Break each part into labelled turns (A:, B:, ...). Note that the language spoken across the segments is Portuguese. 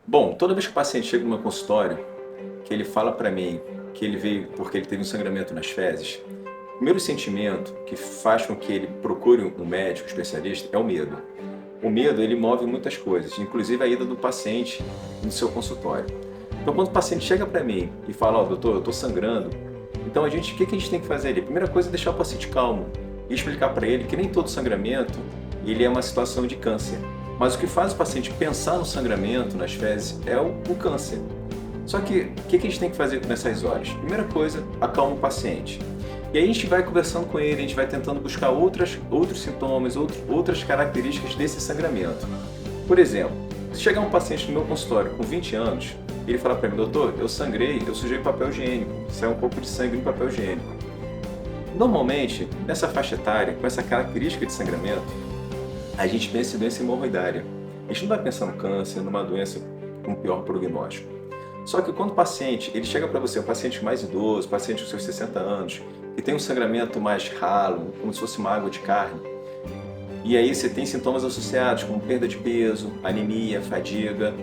A: Bom, toda vez que o paciente chega no meu consultório, que ele fala para mim que ele veio porque ele teve um sangramento nas fezes, o primeiro sentimento que faz com que ele procure um médico especialista é o medo. O medo, ele move muitas coisas, inclusive a ida do paciente no seu consultório. Então, quando o paciente chega para mim e fala, ó, doutor, eu estou sangrando, então o que a gente tem que fazer ali? A primeira coisa é deixar o paciente calmo e explicar para ele que nem todo sangramento ele é uma situação de câncer. Mas o que faz o paciente pensar no sangramento, nas fezes, é o câncer. Só que o que a gente tem que fazer nessas horas? Primeira coisa, acalma o paciente. E aí a gente vai conversando com ele, a gente vai tentando buscar outros sintomas, outras características desse sangramento. Por exemplo, se chegar um paciente no meu consultório com 20 anos, ele falar para mim, doutor, eu sangrei, eu sujei papel higiênico, saiu um pouco de sangue no papel higiênico. Normalmente, nessa faixa etária, com essa característica de sangramento, a gente pensa em doença hemorroidária. A gente não vai pensar no câncer, numa doença com pior prognóstico. Só que quando o paciente, ele chega para você, um paciente mais idoso, paciente com seus 60 anos, que tem um sangramento mais ralo, como se fosse uma água de carne, e aí você tem sintomas associados como perda de peso, anemia, fadiga,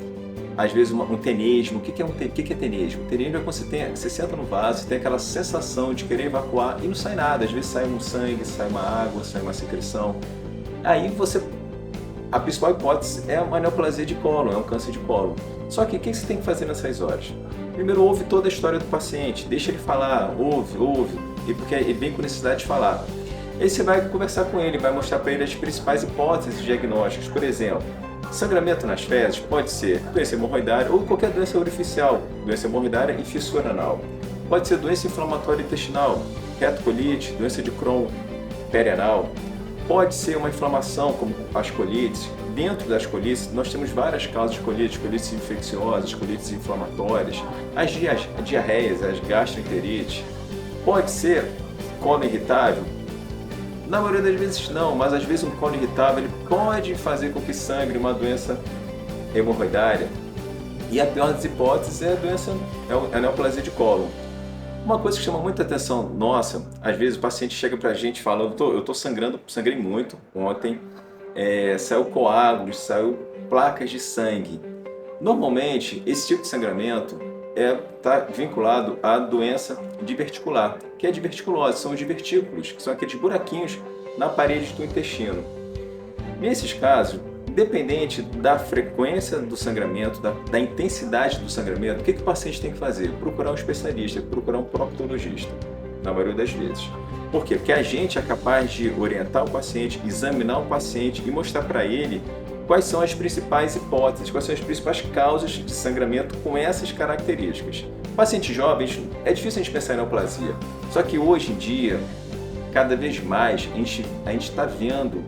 A: às vezes um tenesmo. O que é tenesmo? Tenesmo é quando você senta no vaso, você tem aquela sensação de querer evacuar e não sai nada. Às vezes sai um sangue, sai uma água, sai uma secreção. Aí a principal hipótese é uma neoplasia de cólon, é um câncer de cólon. Só que o que você tem que fazer nessas horas? Primeiro, ouve toda a história do paciente, deixa ele falar, ouve, porque ele vem com necessidade de falar. Aí você vai conversar com ele, vai mostrar para ele as principais hipóteses diagnósticas. Por exemplo, sangramento nas fezes pode ser doença hemorroidária ou qualquer doença orificial, doença hemorroidária e fissura anal. Pode ser doença inflamatória intestinal, retocolite, doença de Crohn, perianal. Pode ser uma inflamação, como as colites. Dentro das colites, nós temos várias causas de colite, colites infecciosas, colites inflamatórias, as diarreias, as gastroenterites. Pode ser colo irritável. Na maioria das vezes não, mas às vezes um colo irritável ele pode fazer com que sangre uma doença hemorroidária. E a pior das hipóteses é a neoplasia de cólon. Uma coisa que chama muita atenção nossa, às vezes o paciente chega pra gente e fala, eu estou sangrando, sangrei muito ontem, saiu coágulos, saiu placas de sangue. Normalmente, esse tipo de sangramento está vinculado à doença diverticular, que é a diverticulose, são os divertículos, que são aqueles buraquinhos na parede do intestino. Nesses casos, independente da frequência do sangramento, da intensidade do sangramento, o que o paciente tem que fazer? Procurar um especialista, procurar um proctologista, na maioria das vezes. Por quê? Porque a gente é capaz de orientar o paciente, examinar o paciente e mostrar para ele quais são as principais hipóteses, quais são as principais causas de sangramento com essas características. Pacientes jovens, é difícil a gente pensar em neoplasia, só que hoje em dia, cada vez mais, a gente está vendo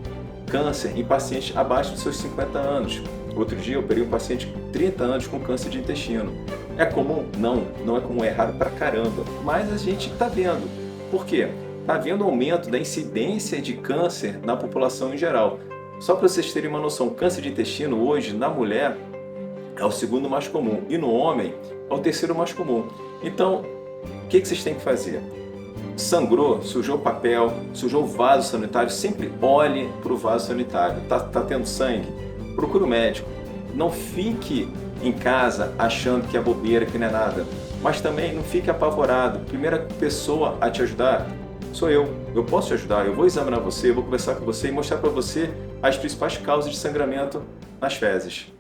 A: câncer em pacientes abaixo dos seus 50 anos. Outro dia eu operei um paciente com 30 anos com câncer de intestino. É comum? Não, não é comum, é raro pra caramba. Mas a gente está vendo. Por quê? Está havendo aumento da incidência de câncer na população em geral. Só para vocês terem uma noção, câncer de intestino hoje na mulher é o segundo mais comum e no homem é o terceiro mais comum. Então, o que vocês têm que fazer? Sangrou, sujou o papel, sujou o vaso sanitário, sempre olhe para o vaso sanitário. Tá tendo sangue? Procure o médico. Não fique em casa achando que é bobeira, que não é nada. Mas também não fique apavorado. Primeira pessoa a te ajudar sou eu. Eu posso te ajudar, eu vou examinar você, eu vou conversar com você e mostrar para você as principais causas de sangramento nas fezes.